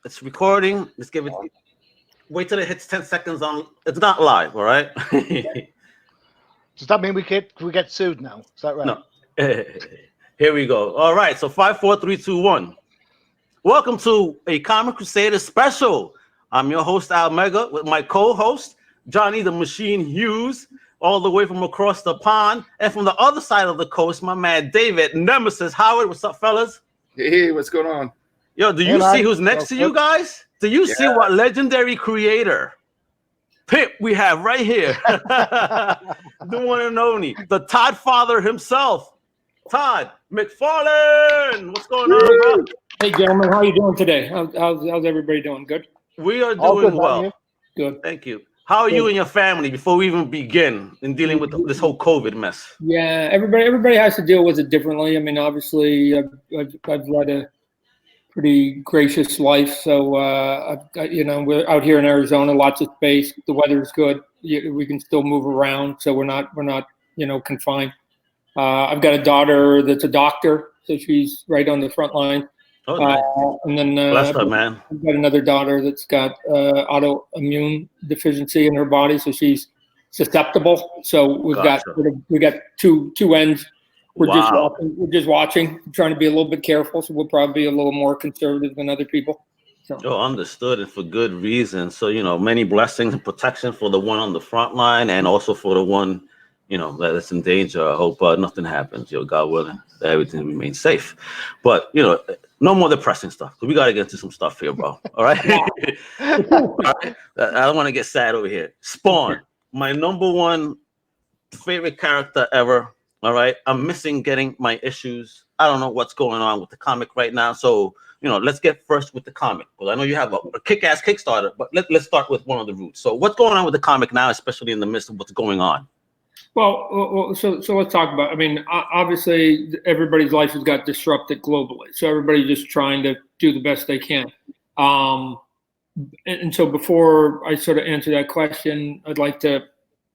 It's recording. Let's give it. Wait till it hits 10 seconds on. It's not live, all right? Does that mean we get sued now? Is that right? No. Here we go. All right. So 5, 4, 3, 2, 1. Welcome to a Comic Crusaders special. I'm your host Al Mega with my co-host Johnny the Machine Hughes, all the way from across the pond, and from the other side of the coast, my man David Nemesis Howard. What's up, fellas? Hey, what's going on? Yo, do you see who's next to you guys? Do you see what legendary creator Pip we have right here? The one and only, the Todd father himself, Todd McFarlane. What's going on, bro? Hey, gentlemen, how you doing today? How's everybody doing? Good? We are doing well. Good. Thank you. How are you and your family before we even begin in dealing with this whole COVID mess? Yeah, everybody has to deal with it differently. I mean, obviously, I've led a pretty gracious life, so we're out here in Arizona, lots of space. The weather's good. We can still move around, so we're not confined. I've got a daughter that's a doctor, so she's right on the front line. Oh, nice. And then bless her, man. I've got another daughter that's got autoimmune deficiency in her body, so she's susceptible. So we got two ends. We're just watching, trying to be a little bit careful. So we'll probably be a little more conservative than other people. So. Oh, understood, and for good reason. So many blessings and protection for the one on the front line, and also for the one that's in danger. I hope nothing happens. God willing, that everything remains safe. But no more depressing stuff. We got to get into some stuff here, bro. All right. All right. I don't want to get sad over here. Spawn, my number one favorite character ever. All right. I'm missing getting my issues. I don't know what's going on with the comic right now. So, let's get first with the comic. Well, I know you have a kick-ass Kickstarter, but let's start with one of the roots. So what's going on with the comic now, especially in the midst of what's going on? Well, so let's talk about. I mean, obviously, everybody's life has got disrupted globally, so everybody's just trying to do the best they can. And so, before I sort of answer that question, I'd like to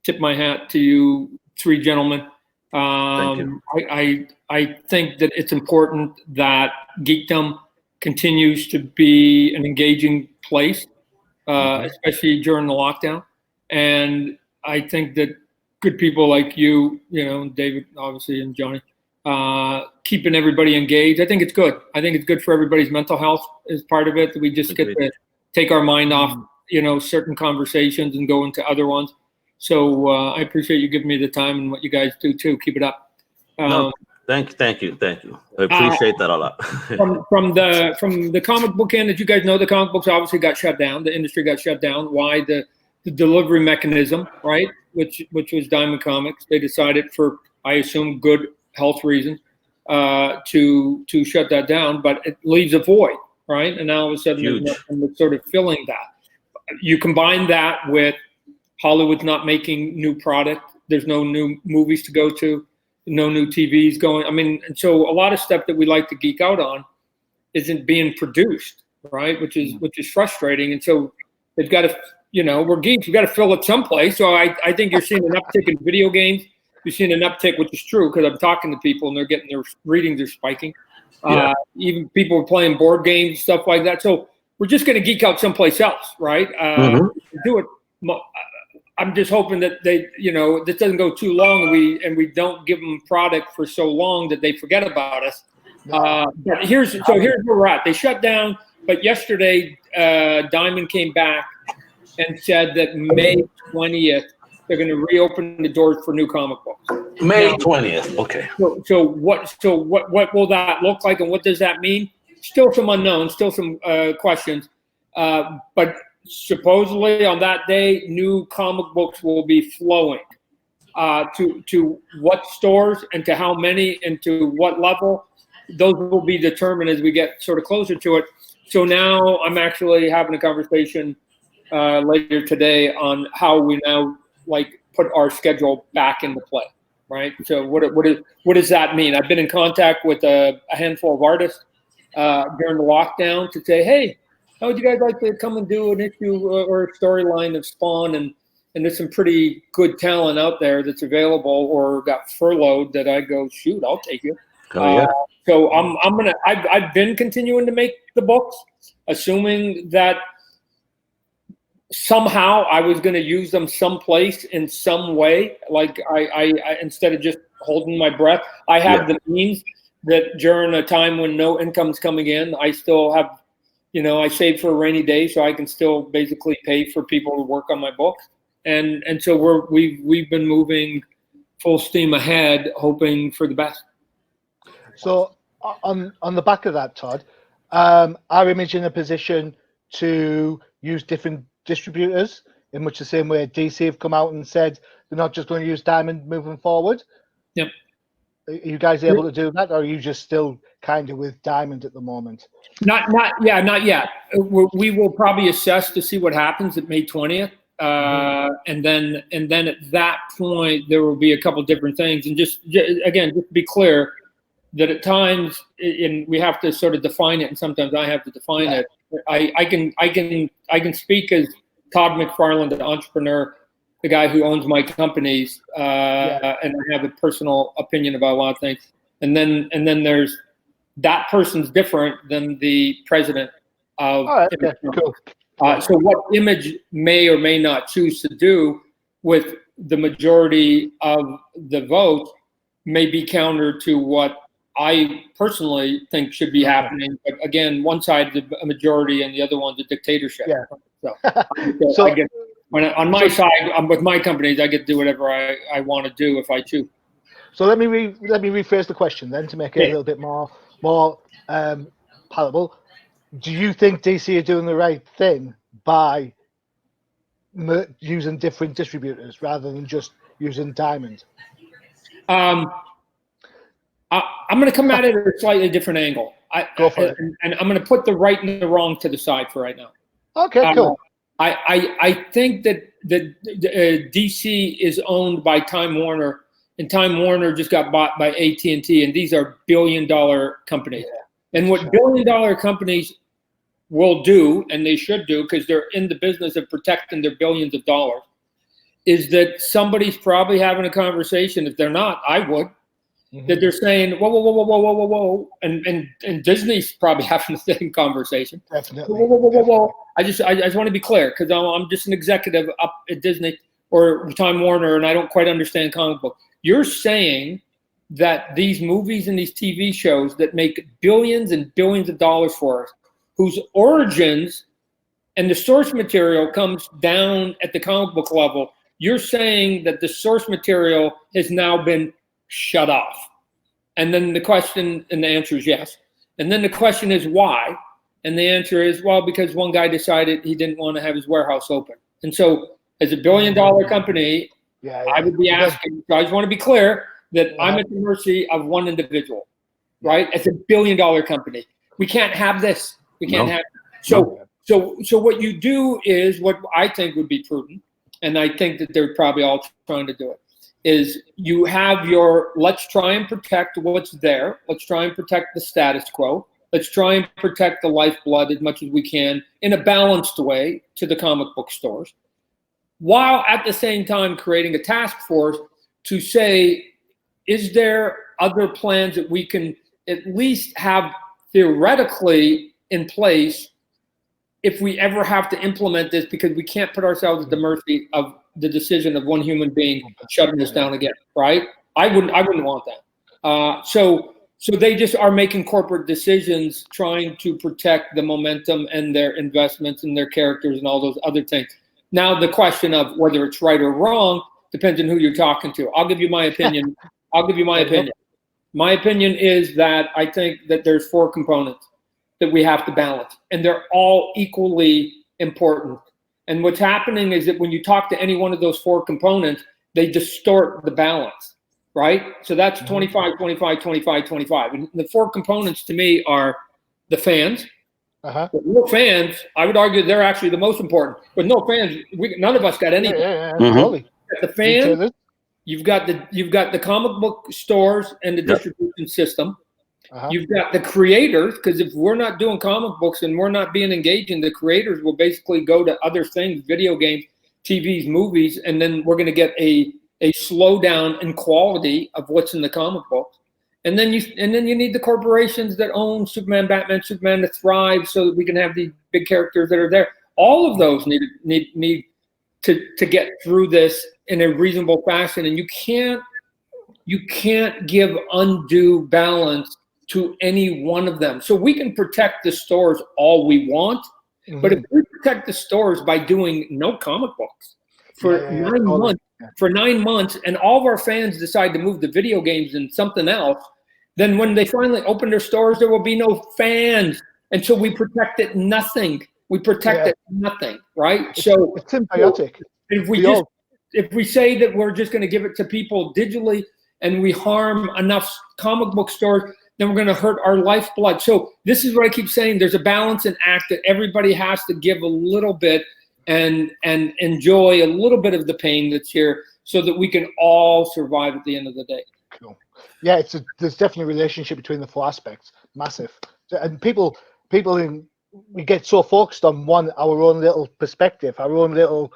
tip my hat to you three gentlemen. Thank you. I think that it's important that geekdom continues to be an engaging place, especially during the lockdown, and I think that good people like you, David, obviously, and Johnny, keeping everybody engaged. I think it's good. I think it's good for everybody's mental health as part of it. That we just get to take our mind off, certain conversations and go into other ones. So I appreciate you giving me the time and what you guys do too. Keep it up. No, thank you. I appreciate that a lot. from the comic book end, as you guys know, the comic books obviously got shut down. The industry got shut down. Why? The delivery mechanism, right? Which was Diamond Comics. They decided, for I assume good health reasons, to shut that down. But it leaves a void, right? And now all of a sudden, there's nothing that's sort of filling that. You combine that with Hollywood's not making new product. There's no new movies to go to, no new TVs going. I mean, and so a lot of stuff that we like to geek out on isn't being produced, right? Which is frustrating. And so they've got to. We're geeks. We've got to fill it someplace. So I think you're seeing an uptick in video games. You're seeing an uptick, which is true because I'm talking to people and they're getting their readings are spiking. Even people are playing board games, stuff like that. So we're just going to geek out someplace else, right? Do it. I'm just hoping that they, this doesn't go too long and we don't give them product for so long that they forget about us. But here's where we're at. They shut down, but yesterday Diamond came back and said that May 20th they're going to reopen the doors for new comic books. May 20th, okay. So what will that look like, and what does that mean? Still some unknowns, still some questions. But supposedly on that day, new comic books will be flowing to what stores and to how many and to what level. Those will be determined as we get sort of closer to it. So now I'm actually having a conversation later today on how we now put our schedule back into play, right? So what does that mean? I've been in contact with a handful of artists during the lockdown to say, hey, how would you guys like to come and do an issue or a storyline of Spawn? And there's some pretty good talent out there that's available or got furloughed that I go, shoot, I'll take it. So I've been continuing to make the books, assuming that somehow I was going to use them someplace in some way. Like I instead of just holding my breath, I have the means that during a time when no income's coming in, I still have, I save for a rainy day, so I can still basically pay for people to work on my books. And so we've been moving full steam ahead, hoping for the best. So on the back of that, Todd, are Image in a position to use different distributors in much the same way DC have come out and said they're not just going to use Diamond moving forward? Yep. Are you guys able to do that, or are you just still kind of with Diamond at the moment? Not yet. We will probably assess to see what happens at May 20th. And then at that point, there will be a couple different things. And just to be clear, that at times, we have to sort of define it, and sometimes I have to define it. I can speak as Todd McFarlane, the entrepreneur, the guy who owns my companies, and I have a personal opinion about a lot of things. And then there's that person's different than the president of. Cool. So what Image may or may not choose to do with the majority of the vote may be counter to what I personally think should be happening. But again, one side is a majority and the other one's a dictatorship. Yeah. So I get, on my side, with my companies, I get to do whatever I want to do if I choose. So let me rephrase the question then to make it a little bit more palatable. Do you think DC are doing the right thing by using different distributors rather than just using Diamond? I'm going to come at it at a slightly different angle. Go for it. And I'm going to put the right and the wrong to the side for right now. Okay, cool. I think that DC is owned by Time Warner, and Time Warner just got bought by AT&T, and these are billion-dollar companies. Yeah. And what billion-dollar companies will do, and they should do, because they're in the business of protecting their billions of dollars, is that somebody's probably having a conversation. If they're not, I would. That they're saying, whoa, and Disney's probably having the same conversation. Definitely. Whoa. I just want to be clear, because I'm just an executive up at Disney or Time Warner, and I don't quite understand comic book. You're saying that these movies and these TV shows that make billions and billions of dollars for us, whose origins and the source material comes down at the comic book level, you're saying that the source material has now been shut off. And then the question and the answer is yes. And then the question is why? And the answer is, well, because one guy decided he didn't want to have his warehouse open. And so as a billion-dollar company, I would be asking, so I just want to be clear that I'm at the mercy of one individual, right? As a billion-dollar company. We can't have this. We can't have it. So what you do is what I think would be prudent, and I think that they're probably all trying to do it, is you have your, let's try and protect what's there. Let's try and protect the status quo. Let's try and protect the lifeblood as much as we can in a balanced way to the comic book stores, while at the same time creating a task force to say, is there other plans that we can at least have theoretically in place if we ever have to implement this, because we can't put ourselves at the mercy of the decision of one human being shutting this down again, right? I wouldn't want that. So they just are making corporate decisions, trying to protect the momentum and their investments and their characters and all those other things. Now the question of whether it's right or wrong depends on who you're talking to. I'll give you my opinion. My opinion is that I think that there's 4 components that we have to balance, and they're all equally important. And what's happening is that when you talk to any one of those 4 components, they distort the balance, right? So that's 25, 25, 25, 25. And the 4 components to me are the fans. But no fans, I would argue they're actually the most important. But no fans, none of us got anything. Absolutely. The fans, you've got the comic book stores and the distribution system. You've got the creators, because if we're not doing comic books and we're not being engaging, the creators will basically go to other things, video games, TVs, movies, and then we're going to get a slowdown in quality of what's in the comic books. And then you need the corporations that own Superman, Batman, Superman to thrive so that we can have these big characters that are there. All of those need to get through this in a reasonable fashion. And you can't give undue balance to any one of them. So we can protect the stores all we want, but if we protect the stores by doing no comic books for 9 months, for 9 months, and all of our fans decide to move to video games and something else, then when they finally open their stores, there will be no fans. And so we protected nothing. We protected nothing, right? It's So symbiotic. if we say that we're just going to give it to people digitally and we harm enough comic book stores, then we're going to hurt our lifeblood. So this is what I keep saying. There's a balance and act that everybody has to give a little bit and enjoy a little bit of the pain that's here so that we can all survive at the end of the day. Cool. Yeah, there's definitely a relationship between the four aspects. Massive. And people we get so focused on our own little perspective, our own little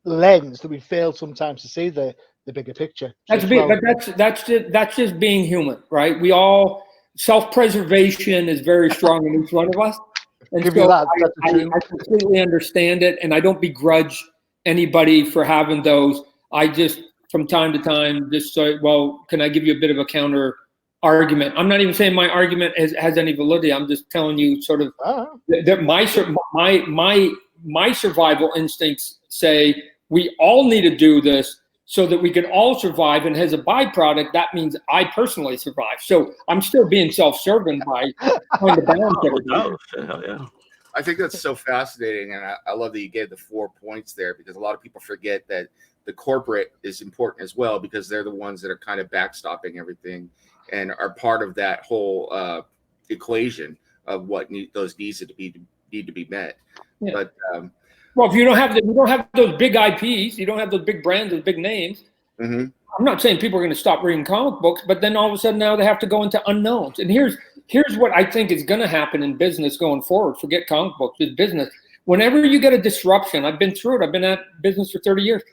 lens, that we fail sometimes to see the bigger picture. That's just being human, right? We all, self-preservation is very strong in each one of us. And so I completely understand it, and I don't begrudge anybody for having those. I just, from time to time, just say, well, can I give you a bit of a counter argument? I'm not even saying my argument has any validity. I'm just telling you sort of that my survival instincts say we all need to do this so that we can all survive, and as a byproduct, that means I personally survive. So I'm still being self-serving by trying to balance everything. I think that's so fascinating, and I love that you gave the 4 points there, because a lot of people forget that the corporate is important as well, because they're the ones that are kind of backstopping everything and are part of that whole equation of what those needs need to be met. Yeah. But well, if you don't have those big IPs, you don't have those big brands, those big names. I'm not saying people are going to stop reading comic books, but then all of a sudden now they have to go into unknowns. And here's what I think is going to happen in business going forward. Forget comic books, it's business. Whenever you get a disruption, I've been through it. I've been at business for 30 years.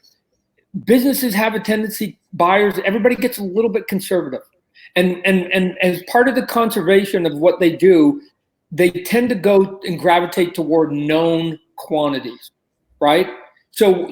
Businesses have a tendency, buyers, everybody gets a little bit conservative. And as part of the conservation of what they do, they tend to go and gravitate toward known quantities, right? So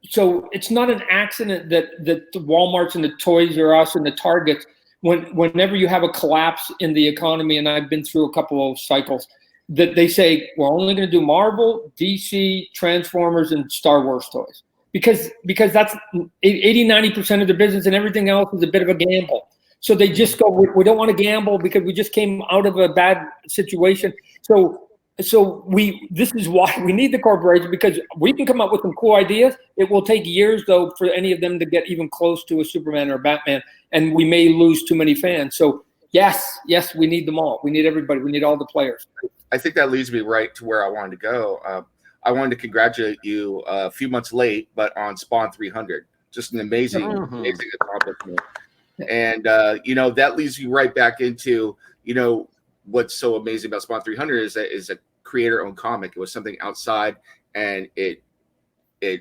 it's not an accident that the Walmarts and the Toys R Us and the Targets, whenever you have a collapse in the economy, and I've been through a couple of cycles, that they say, we're only going to do Marvel, DC, Transformers, and Star Wars toys. Because that's 80-90% of the business, and everything else is a bit of a gamble. So they just go, we don't want to gamble because we just came out of a bad situation. So this is why we need the corporation, because we can come up with some cool ideas. It will take years, though, for any of them to get even close to a Superman or a Batman, and we may lose too many fans. So yes, we need them all. We need everybody. We need all the players. I think that leads me right to where I wanted to go. I wanted to congratulate you a few months late, but on Spawn 300. Just an amazing accomplishment. And, that leads you right back into, what's so amazing about Spawn 300 is that it's a creator-owned comic. It was something outside, and it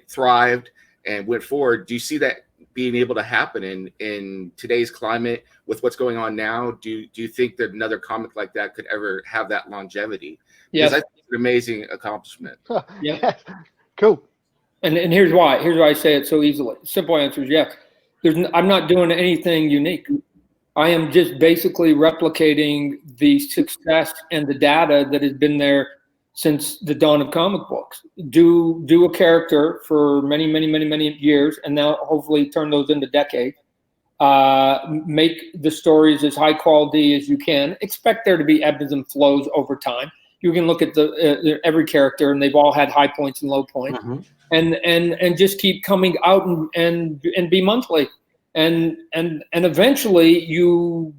thrived and went forward. Do you see that being able to happen in today's climate with what's going on now? Do you think that another comic like that could ever have that longevity? Yes. Because I think it's an amazing accomplishment. Yeah. Cool. And here's why. Here's why I say it so easily. Simple answer is yes. I'm not doing anything unique. I am just basically replicating the success and the data that has been there since the dawn of comic books. Do a character for many, many, many, many years, and now hopefully turn those into decades. Make the stories as high quality as you can. Expect there to be ebbs and flows over time. You can look at every character, and they've all had high points and low points, and just keep coming out and be monthly. And eventually you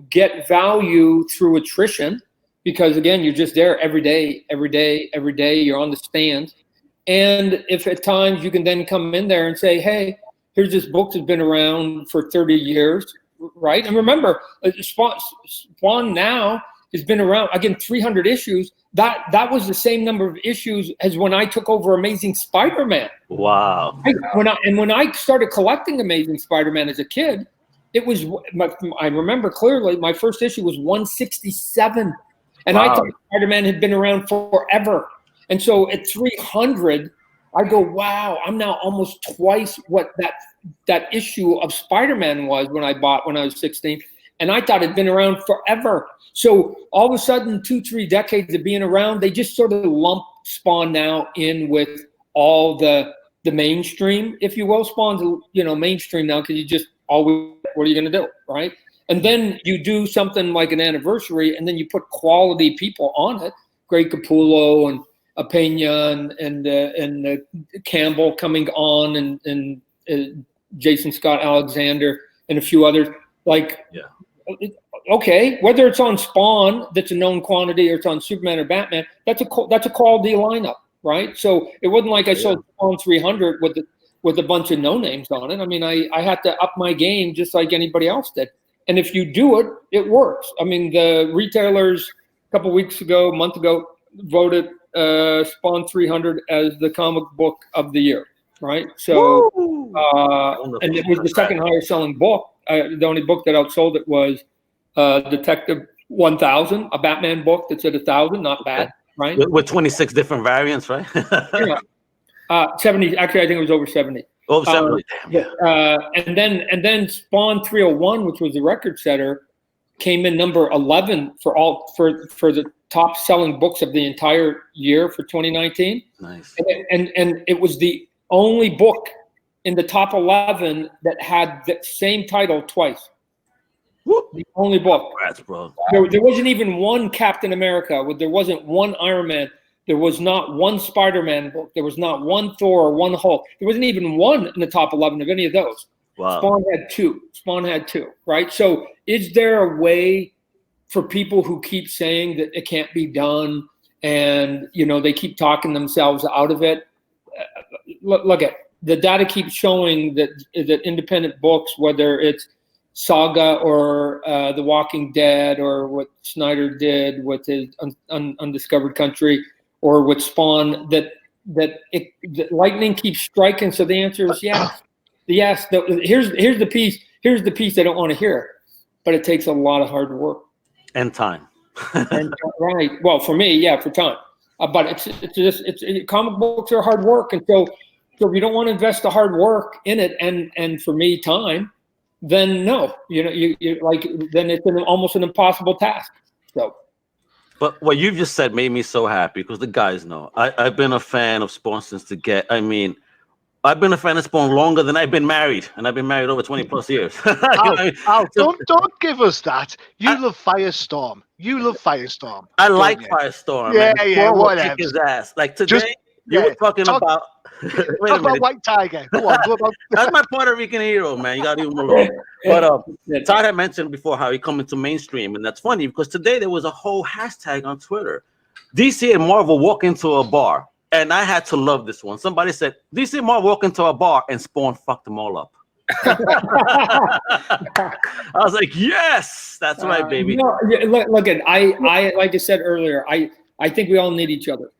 get value through attrition, because again, you're just there every day. You're on the stand. And if at times you can then come in there and say, hey, here's this book that's been around for 30 years, right? And remember, Spawn now has been around, again, 300 issues. That was the same number of issues as when I took over Amazing Spider-Man. Wow. When I started collecting Amazing Spider-Man as a kid, It was, I remember clearly, my first issue was 167. And Wow. I thought Spider-Man had been around forever. And so at 300, I go, wow, I'm now almost twice what that issue of Spider-Man was when I bought when I was 16. And I thought it'd been around forever. So all of a sudden, 2-3 decades of being around, they just sort of lump Spawn now in with all the mainstream, if you will. Spawn's, mainstream now because you just always, what are you going to do, right? And then you do something like an anniversary, and then you put quality people on it. Greg Capullo and Pena and Campbell coming on, and Jason Scott Alexander and a few others. Okay, whether it's on Spawn, that's a known quantity, or it's on Superman or Batman, that's a quality lineup, right? So it wasn't like I sold Spawn 300 with a bunch of no names on it. I mean, I had to up my game just like anybody else did. And if you do it, it works. I mean, the retailers a month ago, voted Spawn 300 as the comic book of the year, right? So, and it was the second highest selling book. The only book that outsold it was Detective 1000, a Batman book that's at 1,000, not bad, right? With 26 different variants, right? 70. Actually, I think it was over 70. Over 70. And then Spawn 301, which was the record setter, came in number 11 for the top selling books of the entire year for 2019. Nice. And it was the only book in the top 11 that had the same title twice. Whoop. The only book. Congrats, bro. There wasn't even one Captain America. There wasn't one Iron Man. There was not one Spider-Man book. There was not one Thor or one Hulk. There wasn't even one in the top 11 of any of those. Wow. Spawn had two, right? So is there a way for people who keep saying that it can't be done and, they keep talking themselves out of it? Look at the data keeps showing that independent books, whether it's Saga or The Walking Dead or what Snyder did with his Undiscovered Country or with Spawn, that lightning keeps striking. So the answer is yes. Yes. Here's the piece. Here's the piece I don't want to hear, but it takes a lot of hard work and time. Right. Well, for me, yeah, for time. But it's comic books are hard work, and so if you don't want to invest the hard work in it, and for me, time, then no, you then it's almost an impossible task. So. But what you've just said made me so happy because the guys know I've been a fan of Spawn since I've been a fan of Spawn longer than I've been married, and I've been married over 20 plus years. Al, don't give us that. You love Firestorm. I like Firestorm. Yeah, whatever. His ass. Like today, you were talking about. Talk about White Tiger. Go on. That's my Puerto Rican hero, man. You got to leave him alone. But Todd had mentioned before how he come into mainstream, and that's funny because today there was a whole hashtag on Twitter. DC and Marvel walk into a bar. And I had to love this one. Somebody said, DC and Marvel walk into a bar and Spawn fucked them all up. I was like, yes, that's right, baby. Look, I like I said earlier, I think we all need each other.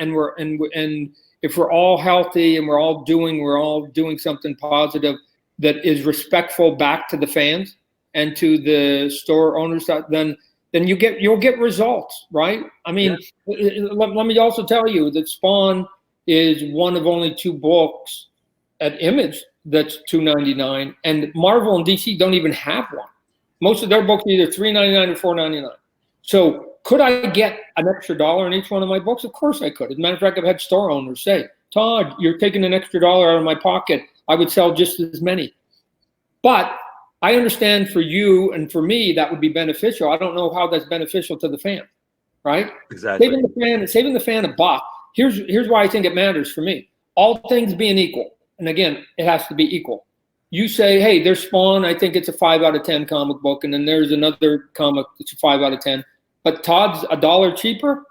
And if we're all healthy and we're all doing something positive that is respectful back to the fans and to the store owners, then you'll get results, right? I mean, let me also tell you that Spawn is one of only 2 books at Image that's $2.99, and Marvel and DC don't even have one. Most of their books are either $3.99 or $4.99. So could I get an extra $1 in each one of my books? Of course I could. As a matter of fact, I've had store owners say, Todd, you're taking an extra $1 out of my pocket. I would sell just as many. But I understand for you and for me that would be beneficial. I don't know how that's beneficial to the fan, right? Exactly. Saving the fan $1. Here's why I think it matters for me. All things being equal, and again, it has to be equal. You say, hey, there's Spawn. I think it's a 5 out of 10 comic book, and then there's another comic that's a 5 out of 10. But Todd's $1 cheaper.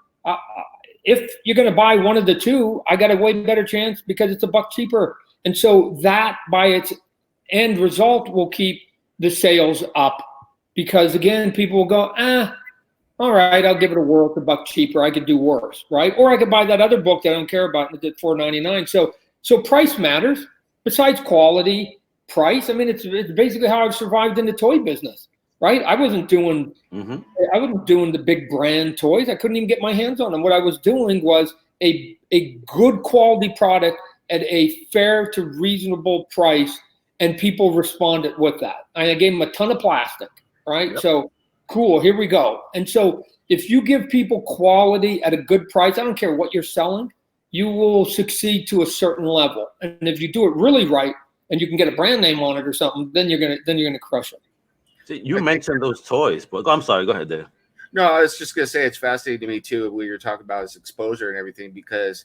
If you're going to buy one of the two, I got a way better chance because it's $1 cheaper, and so that by its end result will keep the sales up, because again, people will go, all right, I'll give it a whirl. It's $1 cheaper. I could do worse, right? Or I could buy that other book that I don't care about and it's at $4.99. So price matters besides quality. price. I mean, it's basically how I've survived in the toy business, right? I wasn't doing the big brand toys. I couldn't even get my hands on them. What I was doing was a good quality product at a fair to reasonable price, and people responded with that. I gave them a ton of plastic, right? Yep. So cool, here we go. And so if you give people quality at a good price, I don't care what you're selling, you will succeed to a certain level. And if you do it really right, and you can get a brand name on it or something, then you're gonna crush it. See, you mentioned those toys, but I'm sorry. Go ahead, Dave. No, I was just gonna say it's fascinating to me too. What you're talking about is exposure and everything, because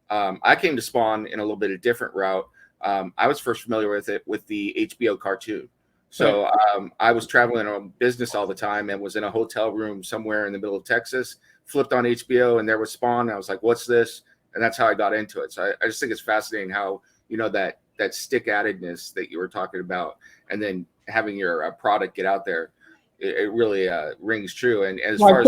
I came to Spawn in a little bit of different route. I was first familiar with it with the HBO cartoon. So I was traveling on business all the time and was in a hotel room somewhere in the middle of Texas, flipped on HBO, and there was Spawn. And I was like, what's this? And that's how I got into it. So I just think it's fascinating how, that stick attedness that you were talking about, and then having your product get out there, it really rings true. And as far as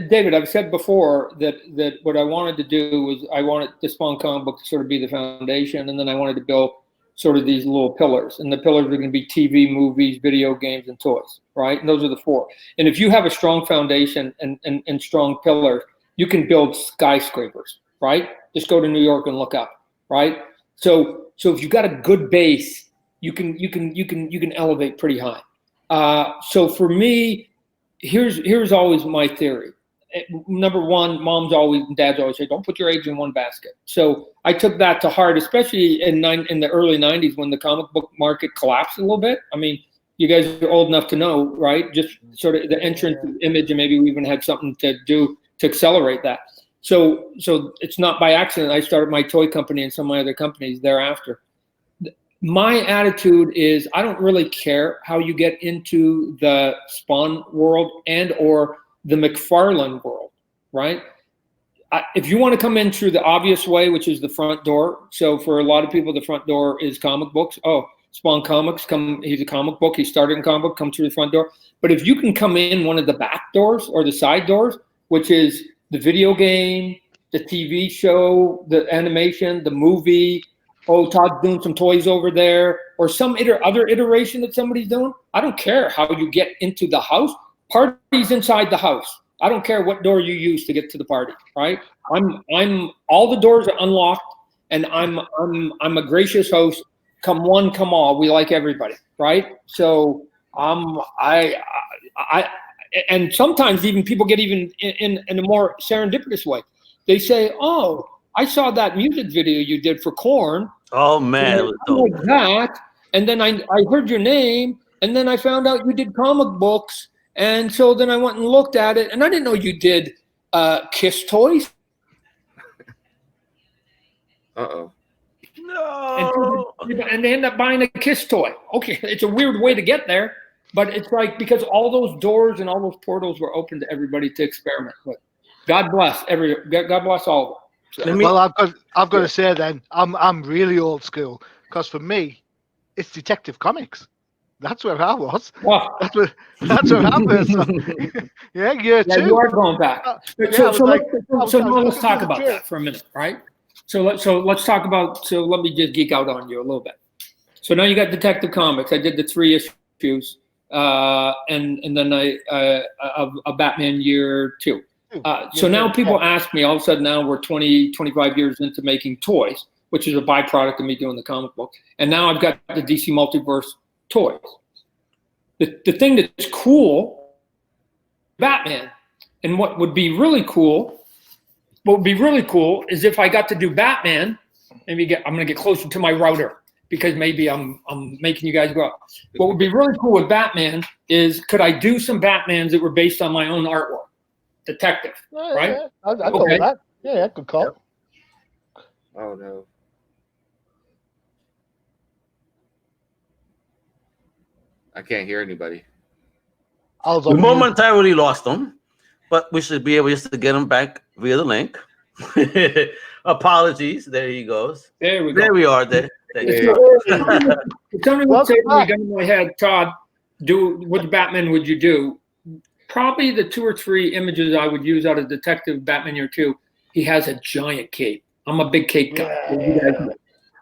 David, I've said before that what I wanted to do was I wanted the Spawn comic book to sort of be the foundation, and then I wanted to build sort of these little pillars, and the pillars are going to be TV, movies, video games, and toys, right? And those are the four. And if you have a strong foundation and strong pillars, you can build skyscrapers, right? Just go to New York and look up, right? So if you've got a good base, you can elevate pretty high. So for me, here's always my theory. Number one, moms always and dads always say, don't put your eggs in one basket. So I took that to heart, especially in the early 90s when the comic book market collapsed a little bit. I mean, you guys are old enough to know, right? Just sort of the entrance of Image, and maybe we even had something to do to accelerate that. So it's not by accident I started my toy company and some of my other companies thereafter. My attitude is I don't really care how you get into the Spawn world and or the McFarlane world, right? If you want to come in through the obvious way, which is the front door. So for a lot of people, the front door is comic books. Oh, Spawn Comics, he's a comic book. He started in comic book, come through the front door. But if you can come in one of the back doors or the side doors, which is the video game, the TV show, the animation, the movie, oh, Todd's doing some toys over there, or some other iteration that somebody's doing. I don't care how you get into the house. Party's inside the house. I don't care what door you use to get to the party, right? I'm all the doors are unlocked, and I'm a gracious host. Come one, come all. We like everybody, right? So and sometimes even people get even in a more serendipitous way. They say, "Oh, I saw that music video you did for Korn. Oh man, it was dope. Like that." And then I heard your name, and then I found out you did comic books, and so then I went and looked at it, and I didn't know you did Kiss toys. Uh-oh. No. And they end up buying a Kiss toy. Okay, it's a weird way to get there, but it's like because all those doors and all those portals were open to everybody to experiment with. God bless God bless all of them. So. Well, I've got to say then, I'm really old school, because for me, it's Detective Comics. That's where I was. Wow. That's where I was. Yeah, you are going back. So now let's talk about that for a minute, right? So let's talk about. So let me just geek out on you a little bit. So now you got Detective Comics. I did the 3 issues, and then a Batman year 2. So now people ask me, all of a sudden now we're 20, 25 years into making toys, which is a byproduct of me doing the comic book. And now I've got the DC Multiverse toys. The thing that's cool, Batman. And what would be really cool is if I got to do Batman, I'm going to get closer to my router because maybe I'm making you guys go up. What would be really cool with Batman is could I do some Batmans that were based on my own artwork? Detective, right? Yeah, I'll go with that. Yeah, good call. Yep. Oh no. I can't hear anybody. We momentarily lost them, but we should be able just to get them back via the link. Apologies. There he goes. There we go. There we are. There you go. Tell me what gun in my head, Todd. What Batman would you do? Probably the 2 or 3 images I would use out of Detective Batman Year 2. He has a giant cape. I'm a big cape guy.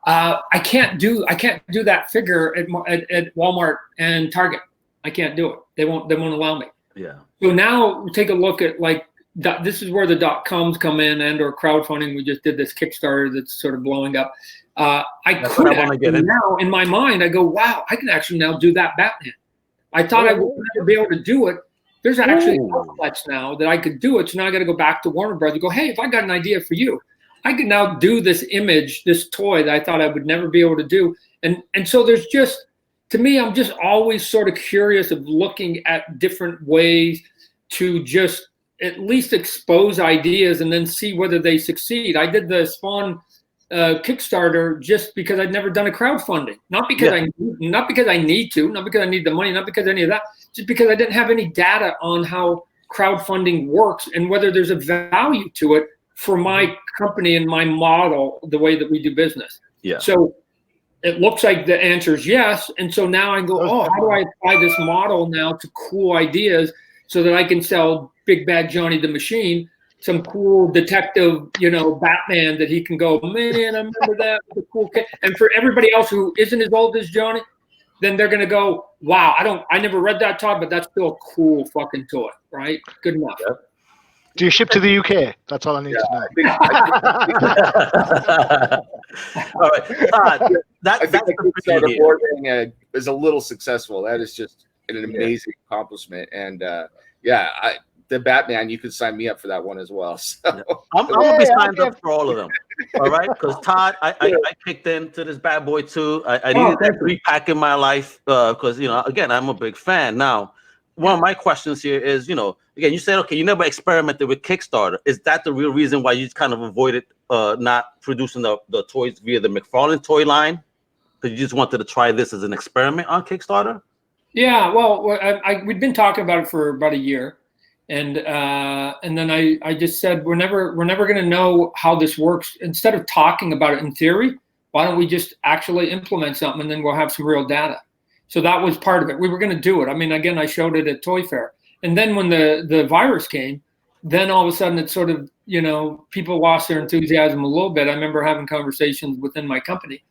I can't do that figure at Walmart and Target. I can't do it. They won't allow me. Yeah. So now take a look at like this is where the .coms come in and/or crowdfunding. We just did this Kickstarter that's sort of blowing up. Now in my mind, I go, wow, I can actually now do that Batman. I thought I would never be able to do it. There's actually outlets now that I could do it. So now I got to go back to Warner Brothers and go, hey, if I got an idea for you, I can now do this image, this toy that I thought I would never be able to do. And so there's just, to me, I'm just always sort of curious of looking at different ways to just at least expose ideas and then see whether they succeed. I did the Spawn Kickstarter just because I'd never done a crowdfunding, not because I need to, not because I need the money, not because any of that, just because I didn't have any data on how crowdfunding works and whether there's a value to it for my company and my model, the way that we do business. Yeah. So it looks like the answer is yes. And so now I go, how do I apply this model now to cool ideas so that I can sell Big Bad Johnny the Machine some cool detective, Batman that he can go, man, I remember that, the cool kid. And for everybody else who isn't as old as Johnny, then they're gonna go, wow, I never read that, Todd, but that's still a cool fucking toy, right? Good enough. Yep. Do you ship to the UK? That's all I need to know. All right, I think the Kickstarter board thing is a little successful. That is just an amazing accomplishment, and the Batman, you could sign me up for that one as well. So I'm gonna be signed up for all of them. All right, because Todd, I kicked into this bad boy too. I needed that 3-pack in my life because again, I'm a big fan. Now, one of my questions here is, again, you said okay, you never experimented with Kickstarter. Is that the real reason why you kind of avoided not producing the toys via the McFarlane toy line? Because you just wanted to try this as an experiment on Kickstarter? Yeah, well, we'd been talking about it for about a year. And then I just said we're never going to know how this works. Instead of talking about it in theory, why don't we just actually implement something and then we'll have some real data. So that was part of it. We were going to do it. I mean, again, I showed it at Toy Fair, and then when the virus came, then all of a sudden it sort of people lost their enthusiasm a little bit. I remember having conversations within my company,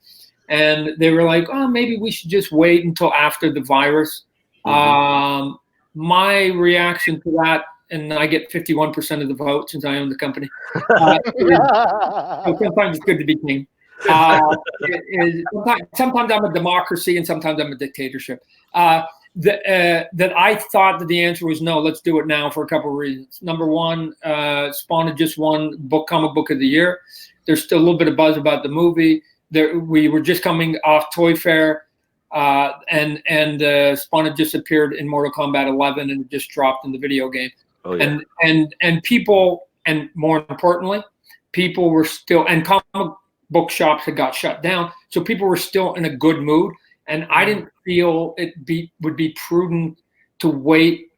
and they were like, oh, maybe we should just wait until after the virus. Mm-hmm. My reaction to that, and I get 51% of the vote since I own the company. Sometimes it's good to be king. Sometimes I'm a democracy and sometimes I'm a dictatorship. That I thought that the answer was no, let's do it now for a couple of reasons. Number one, Spawn had just won comic book of the year. There's still a little bit of buzz about the movie. We were just coming off Toy Fair. And Spawn had just appeared in Mortal Kombat 11 and just dropped in the video game. Oh, yeah. And people, and more importantly, people were still, and comic book shops had got shut down, so people were still in a good mood. And I didn't feel would be prudent to wait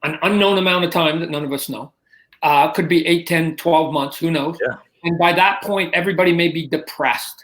an unknown amount of time that none of us know. Could be 8, 10, 12 months, who knows? Yeah. And by that point, everybody may be depressed.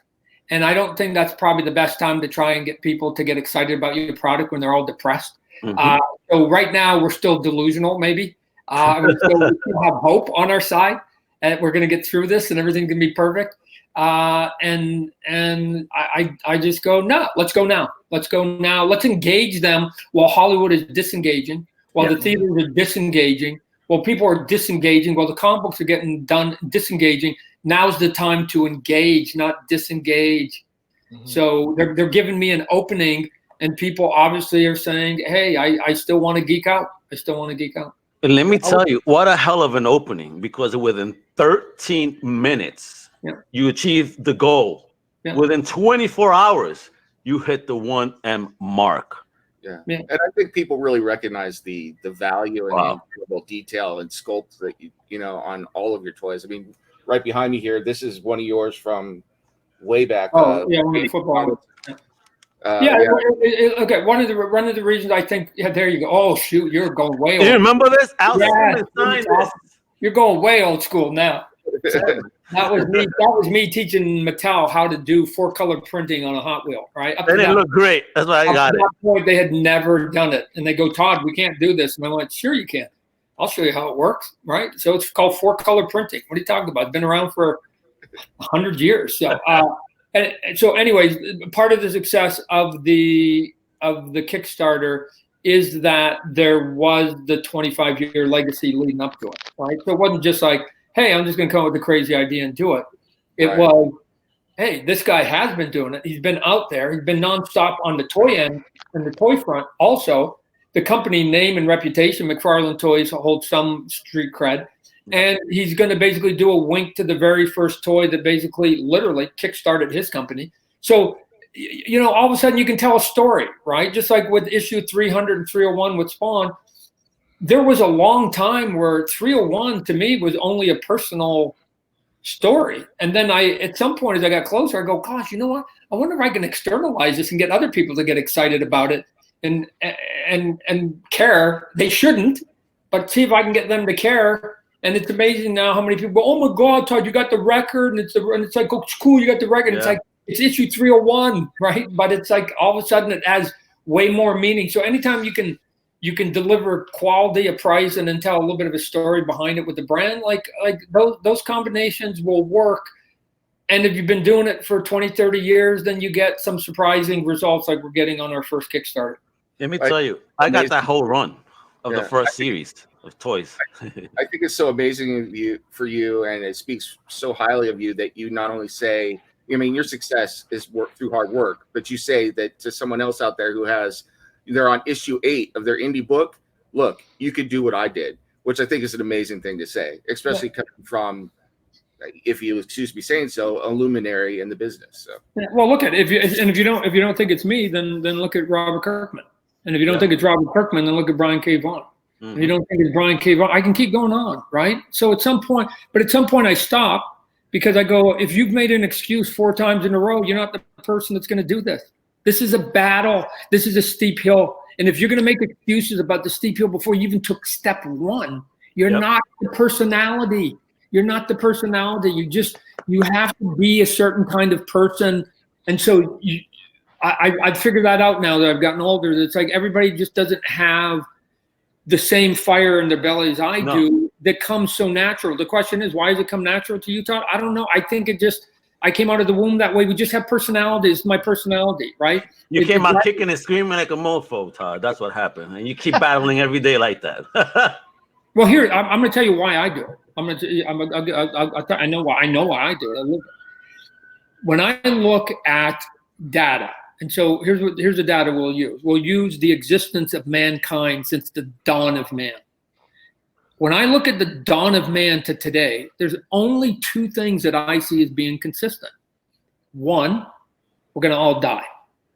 And I don't think that's probably the best time to try and get people to get excited about your product when they're all depressed. Mm-hmm. So right now we're still delusional, maybe. We still have hope on our side, and we're going to get through this, and everything's going to be perfect. And I just go, no, let's go now. Let's go now. Let's engage them while Hollywood is disengaging, while the theaters are disengaging, while people are disengaging, while the comic books are getting done disengaging. Now's the time to engage, not disengage. Mm-hmm. So they're giving me an opening, and people obviously are saying, hey, I still want to geek out. I still want to geek out. And let me tell you, what a hell of an opening, because within 13 minutes, you achieved the goal. Yeah. Within 24 hours, you hit the 1M mark. Yeah. And I think people really recognize the value and the incredible detail and sculpt that you on all of your toys. I mean, right behind me here, this is one of yours from way back. Football. Okay. One of the reasons I think, there you go. Oh shoot, you're going way old. You remember this? You're going way old school now. That was me teaching Mattel how to do 4-color printing on a Hot Wheel, right? They didn't look great. That's why I got it. Point, they had never done it, and they go, Todd, we can't do this. And I went, sure you can. I'll show you how it works, right? So it's called 4-color printing. What are you talking about? It's been around for 100 years. So And so, anyways, part of the success of the Kickstarter is that there was the 25-year legacy leading up to it, right? So it wasn't just like, hey, I'm just going to come up with a crazy idea and do it. It was, hey, this guy has been doing it. He's been out there. He's been nonstop on the toy end and the toy front. Also, the company name and reputation, McFarlane Toys, holds some street cred. And he's going to basically do a wink to the very first toy that basically literally kickstarted his company. So, you know, all of a sudden you can tell a story, right? Just like with issue 300 and 301 with Spawn, there was a long time where 301 to me was only a personal story. And then at some point as I got closer, I go, gosh, you know what? I wonder if I can externalize this and get other people to get excited about it and care. They shouldn't, but see if I can get them to care. And it's amazing now how many people go, oh my God, Todd, you got the record. And it's like, oh, it's cool, you got the record. Yeah. It's like, it's issue 301, right? But it's like all of a sudden it has way more meaning. So anytime you can deliver quality, a price, and then tell a little bit of a story behind it with the brand, like those combinations will work. And if you've been doing it for 20, 30 years, then you get some surprising results like we're getting on our first Kickstarter. Let me tell you, I got that whole run of the first series of toys. I think it's so amazing for you, and it speaks so highly of you that you not only say, I mean, your success is work through hard work, but you say that to someone else out there who they're on issue 8 of their indie book, look, you could do what I did, which I think is an amazing thing to say, especially coming from, if you excuse me saying so, a luminary in the business. So well, look at it. If you don't think it's me, then look at Robert Kirkman. And if you don't think it's Robert Kirkman, then look at Brian K. Vaughan. If you don't think it's Brian K. Vaughan, I can keep going on, right? So at some point I stop. Because I go, if you've made an excuse 4 times in a row, you're not the person that's going to do this. This is a battle. This is a steep hill. And if you're going to make excuses about the steep hill before you even took step 1, you're not the personality. You're not the personality. You have to be a certain kind of person. And so I've figured that out now that I've gotten older. It's like everybody just doesn't have the same fire in their belly as I do that comes so natural. The question is, why does it come natural to you, Todd? I don't know. I think I came out of the womb that way. We just have personalities. My personality, right? You came out kicking and screaming like a mofo, Todd. That's what happened. And you keep battling every day like that. Well, here, I'm going to tell you why I do it. I'm going to tell you, I know why I do it. I live it. When I look at data, and so here's the data we'll use. We'll use the existence of mankind since the dawn of man. When I look at the dawn of man to today, there's only 2 things that I see as being consistent. 1, we're going to all die.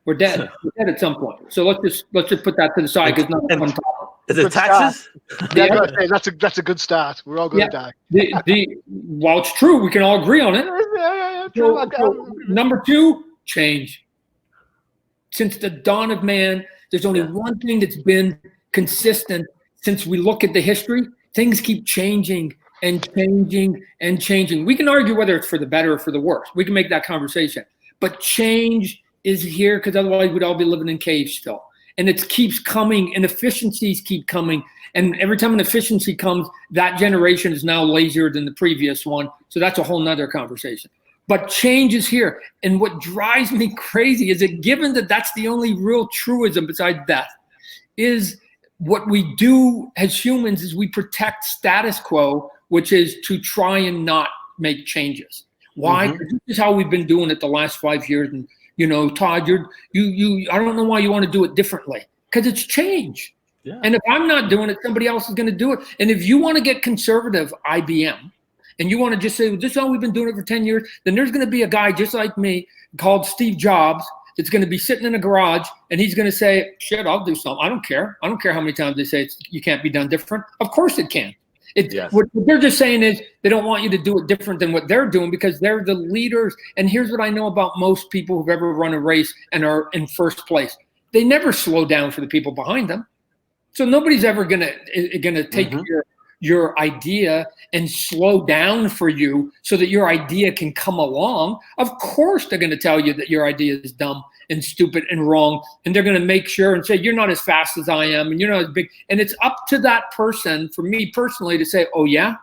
We're dead. We're dead at some point. So let's just put that to the side because not one topic. Is it taxes? Yeah, that's a good start. We're all going to die. Well, it's true. We can all agree on it. So, number 2, change. Since the dawn of man, there's only one thing that's been consistent since we look at the history. Things keep changing and changing and changing. We can argue whether it's for the better or for the worse. We can make that conversation. But change is here because otherwise we'd all be living in caves still. And it keeps coming, and efficiencies keep coming. And every time an efficiency comes, that generation is now lazier than the previous one. So that's a whole nother conversation. But change is here. And what drives me crazy is that given that that's the only real truism besides death, is what we do as humans is we protect status quo, which is to try and not make changes. Why? This is how we've been doing it the last 5 years. And, you know, Todd, I don't know why you want to do it differently, because it's change. Yeah. And if I'm not doing it, somebody else is going to do it. And if you want to get conservative, IBM, and you want to just say, well, this is how we've been doing it for 10 years, then there's going to be a guy just like me called Steve Jobs that's going to be sitting in a garage, and he's going to say, shit, I'll do something. I don't care. I don't care how many times they say you can't be done different. Of course it can. What they're just saying is they don't want you to do it different than what they're doing because they're the leaders. And here's what I know about most people who've ever run a race and are in first place. They never slow down for the people behind them. So nobody's ever going to take your idea and slow down for you so that your idea can come along. Of course they're going to tell you that your idea is dumb and stupid and wrong, and they're going to make sure and say you're not as fast as I am and you're not as big. And it's up to that person, for me personally, to say, oh yeah,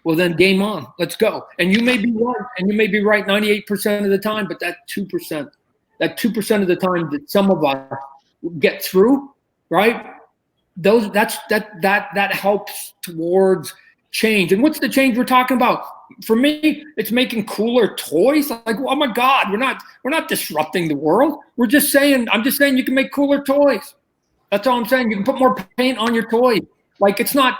well, then game on. Let's go. And you may be right, and you may be right 98% of the time, but that 2% of the time that some of us get through, right? That helps towards change. And what's the change we're talking about? For me, it's making cooler toys. Like, oh my God, we're not disrupting the world. I'm just saying you can make cooler toys. That's all I'm saying. You can put more paint on your toy. Like, it's not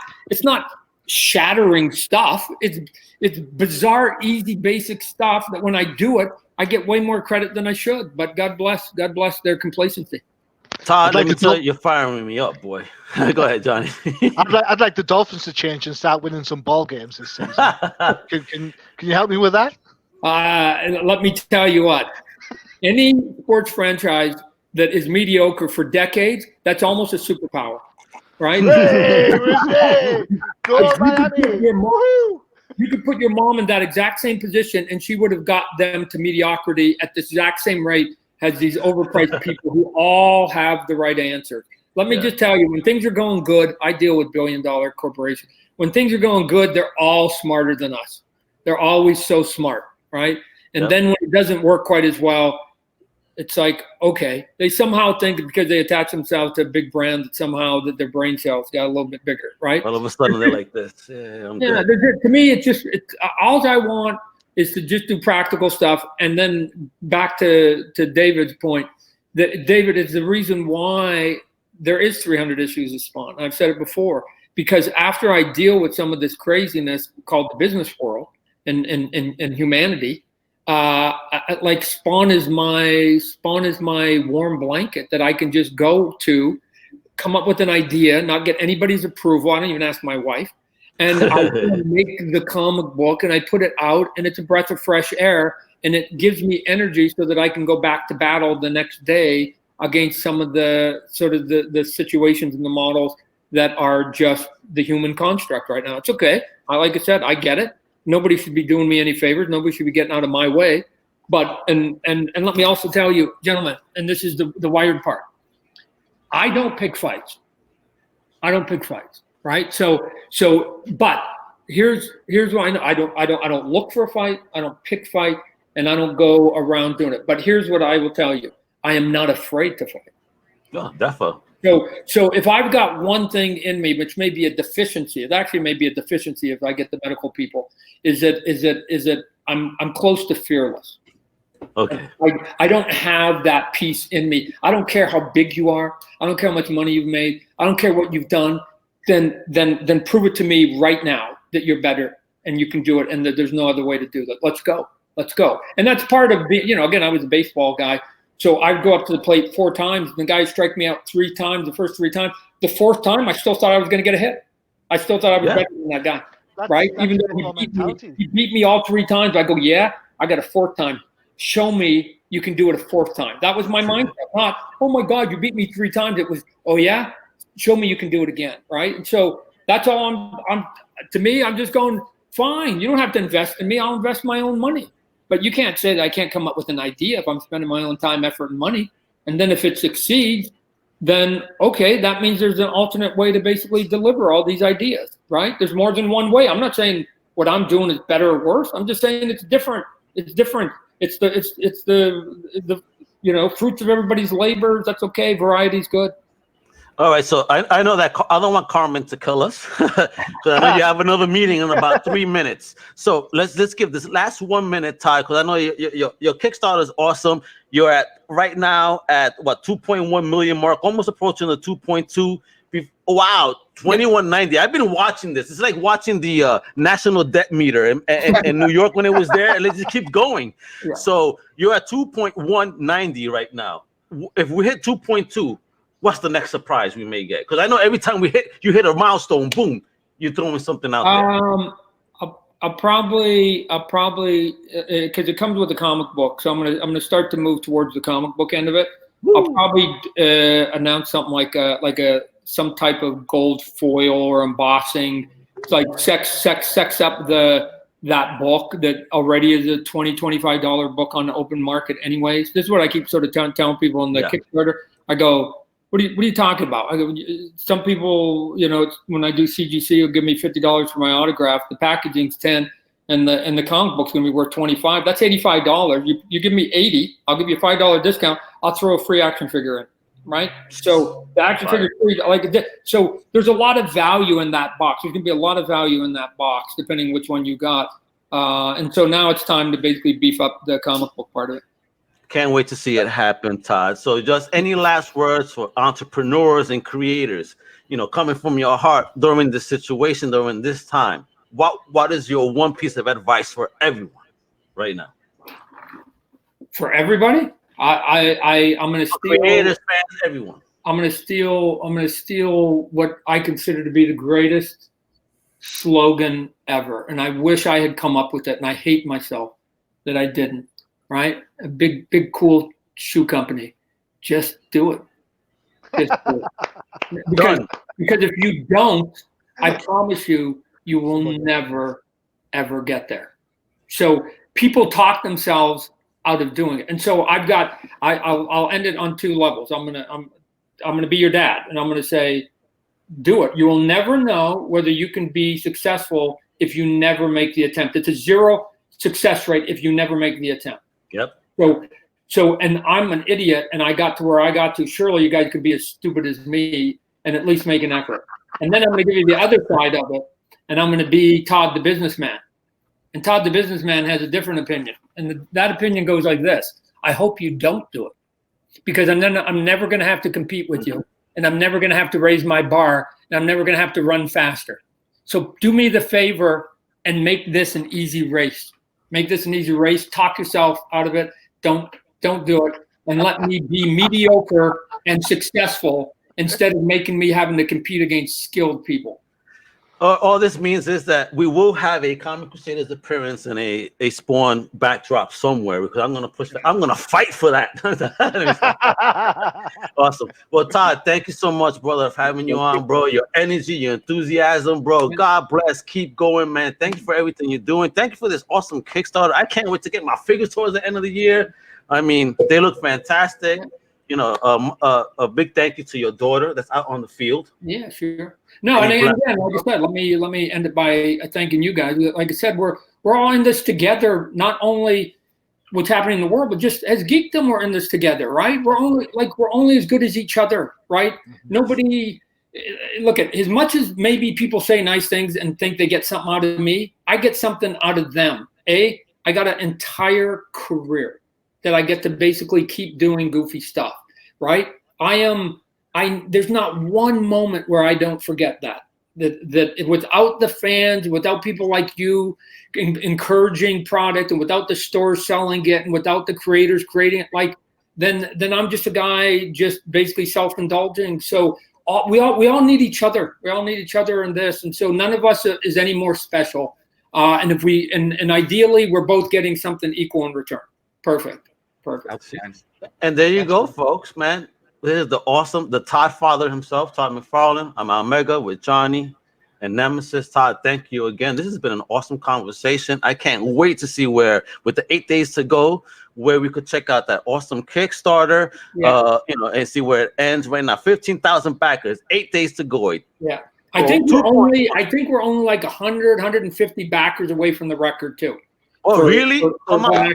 shattering stuff. It's bizarre, easy, basic stuff that when I do it, I get way more credit than I should. But God bless their complacency. Todd, let me tell you, you're firing me up, boy. Go ahead, Johnny. I'd like the Dolphins to change and start winning some ball games this season. Can you help me with that? Let me tell you what. Any sports franchise that is mediocre for decades, that's almost a superpower, right? Hey, go Miami! You could put your mom in that exact same position, and she would have got them to mediocrity at the exact same rate as these overpriced people who all have the right answer. Let me just tell you, when things are going good, I deal with billion-dollar corporations. When things are going good, they're all smarter than us. They're always so smart, right? And then when it doesn't work quite as well, it's like, okay, they somehow think that because they attach themselves to a big brand that somehow that their brain cells got a little bit bigger, right? All of a sudden they're like this. To me, it's all I want is to just do practical stuff. And then back to David's point, that David is the reason why there is 300 issues of Spawn. I've said it before, because after I deal with some of this craziness called the business world and humanity, like Spawn is my warm blanket that I can just go to, come up with an idea, not get anybody's approval. I don't even ask my wife. And I make the comic book and I put it out, and it's a breath of fresh air, and it gives me energy so that I can go back to battle the next day against some of the sort of the situations and the models that are just the human construct right now. It's okay. Like I said, I get it. Nobody should be doing me any favors. Nobody should be getting out of my way. But and let me also tell you, gentlemen, and this is the wired part. I don't pick fights. Right? So but here's what I know. I don't look for a fight, I don't pick fight, and I don't go around doing it. But here's what I will tell you. I am not afraid to fight. Oh, definitely. So if I've got one thing in me, which may be a deficiency, it actually may be a deficiency if I get the medical people, is that I'm close to fearless. Okay. I don't have that piece in me. I don't care how big you are. I don't care how much money you've made. I don't care what you've done. Then prove it to me right now that you're better and you can do it and that there's no other way to do that. Let's go. And that's part of being, again, I was a baseball guy. So I'd go up to the plate 4 times. And the guy strike me out 3 times, the first 3 times. The 4th time, I still thought I was going to get a hit. I still thought I was better than that guy, right? Even though he beat me all 3 times, I go, yeah, I got a 4th time. Show me you can do it a 4th time. That was my mindset. Not, oh my God, you beat me 3 times. It was, oh yeah, show me you can do it again, right? And so that's all to me, I'm just going, fine. You don't have to invest in me. I'll invest my own money. But you can't say that I can't come up with an idea if I'm spending my own time, effort, and money. And then if it succeeds, then okay, that means there's an alternate way to basically deliver all these ideas, right? There's more than one way. I'm not saying what I'm doing is better or worse. I'm just saying it's different. It's different. It's the fruits of everybody's labor. That's okay. Variety's good. All right, so I know that I don't want Carmen to kill us because I know you have another meeting in about 3 minutes. So let's give this last 1 minute, Ty, because I know your Kickstarter is awesome. You're at right now at what 2.1 million mark, almost approaching the 2.2. Wow, 2190. I've been watching this. It's like watching the national debt meter in New York when it was there, and it just keeps going. Yeah. So you're at 2.190 right now. If we hit 2.2. What's the next surprise we may get? Because I know every time you hit a milestone, boom, you're throwing something out there. I'll probably because it comes with a comic book, so I'm gonna start to move towards the comic book end of it. Woo. I'll probably announce something like some type of gold foil or embossing. It's like sex up that book that already is a $20-$25 book on the open market anyways. This is what I keep sort of telling people on the Kickstarter. I go, What are you talking about? Some people, when I do CGC, will give me $50 for my autograph. The packaging's 10, and the comic book's gonna be worth 25. That's $85. You give me 80, I'll give you a $5 discount. I'll throw a free action figure in, right? So the action figure, so there's a lot of value in that box. There's gonna be a lot of value in that box, depending which one you got. And so now it's time to basically beef up the comic book part of it. Can't wait to see it happen, Todd. So just any last words for entrepreneurs and creators, coming from your heart during this situation, during this time? What is your one piece of advice for everyone right now? For everybody? I'm going to steal creators, fans, everyone. I'm going to steal what I consider to be the greatest slogan ever. And I wish I had come up with it, and I hate myself that I didn't. Right? A big, cool shoe company. Just do it. Just do it. Because if you don't, I promise you, you will never, ever get there. So people talk themselves out of doing it. And so I'll end it on two levels. I'm gonna be your dad, and I'm gonna say, do it. You will never know whether you can be successful if you never make the attempt. It's a 0 success rate if you never make the attempt. Yep. So, and I'm an idiot, and I got to where I got to. Surely you guys could be as stupid as me and at least make an effort. And then I'm going to give you the other side of it, and I'm going to be Todd the businessman. And Todd the businessman has a different opinion, and that opinion goes like this: I hope you don't do it, because I'm never going to have to compete with you, and I'm never going to have to raise my bar, and I'm never going to have to run faster. So do me the favor and make this an easy race. Make this an easy race. Talk yourself out of it. Don't do it. And let me be mediocre and successful instead of making me having to compete against skilled people. All this means is that we will have a Comic Crusaders appearance in a Spawn backdrop somewhere, because I'm going to fight for that. Awesome. Well, Todd, thank you so much, brother, for having you on, bro. Your energy, your enthusiasm, bro. God bless. Keep going, man. Thank you for everything you're doing. Thank you for this awesome Kickstarter. I can't wait to get my figures towards the end of the year. I mean, they look fantastic. A big thank you to your daughter that's out on the field. Yeah, sure. No, and again, like I said, let me end it by thanking you guys. Like I said, we're all in this together. Not only what's happening in the world, but just as geekdom, we're in this together, right? We're only as good as each other, right? Nobody. Look at, as much as maybe people say nice things and think they get something out of me, I get something out of them. I got an entire career that I get to basically keep doing goofy stuff, right? There's not one moment where I don't forget that without the fans, without people like you encouraging product, and without the stores selling it, and without the creators creating it, then I'm just a guy just basically self-indulging. So we all need each other. We all need each other in this, and so none of us is any more special. And if and ideally, we're both getting something equal in return. Perfect. And there you go, folks, man. This is the Todd father himself, Todd McFarlane. I'm Omega with Johnny and Nemesis. Todd, thank you again. This has been an awesome conversation. I can't wait to see where, with the 8 days to go, where we could check out that awesome Kickstarter, and see where it ends right now. 15,000 backers, 8 days to go. Yeah. I think we're only like 100, 150 backers away from the record too. Oh, really? Come on.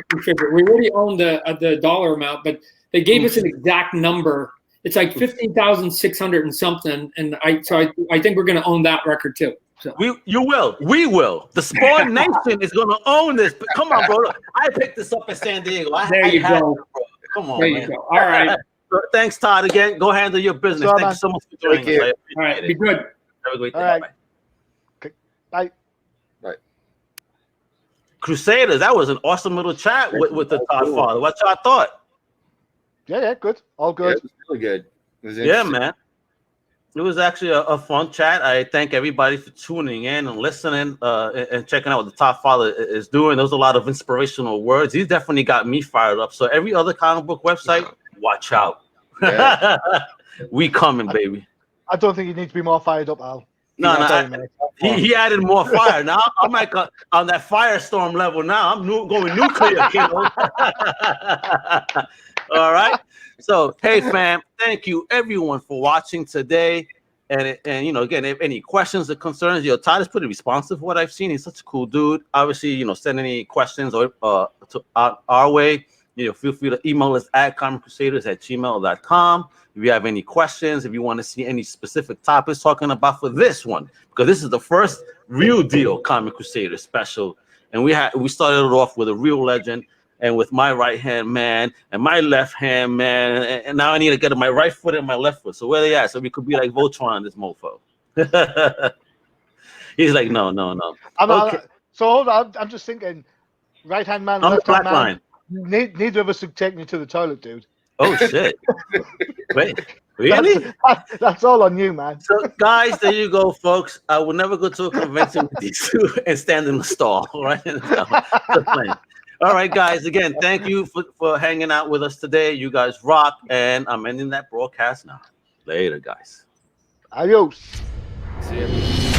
We already own the dollar amount, but they gave us an exact number. It's like 15,600 and something, and I think we're going to own that record too. So we will. The Spawn Nation is going to own this. But come on, bro. I picked this up in San Diego. There you go. Come on, there man. You go. All right. Thanks, Todd. Again, go handle your business. Thank you so much for joining us. All right. Be good. Have a great day. All right. Bye. Bye. Right. Crusaders, that was an awesome little chat with the Todd father. What y'all thought? Yeah, good. All good. Yeah, it was really good. It was Yeah, man. It was actually a fun chat. I thank everybody for tuning in and listening and checking out what the Todd father is doing. There was a lot of inspirational words. He's definitely got me fired up. So every other comic book website, watch out. Yeah. We coming, baby. I don't think you need to be more fired up, Al. No, he added more fire. Now I'm like on that firestorm level now. I'm going nuclear, kiddo. All right. So, hey, fam, thank you everyone for watching today. And again, if any questions or concerns, Todd is pretty responsive. What I've seen, he's such a cool dude. Obviously, send any questions or to our way. Feel free to email us at comiccrusaders@gmail.com. If you have any questions, if you want to see any specific topics talking about for this one, because this is the first real deal Comic Crusaders special, and we started it off with a real legend. And with my right hand man and my left hand man, and now I need to get my right foot and my left foot. So where they at? So we could be like Voltron, this mofo. He's like, no. Okay. So hold on, I'm just thinking, right hand man, left hand man. Neither of us would take me to the toilet, dude. Oh shit! Wait, really? That's all on you, man. So guys, there you go, folks. I will never go to a convention with these two and stand in the stall, right? All right, guys. Again, thank you for hanging out with us today. You guys rock, and I'm ending that broadcast now. Later, guys. Adios. See you.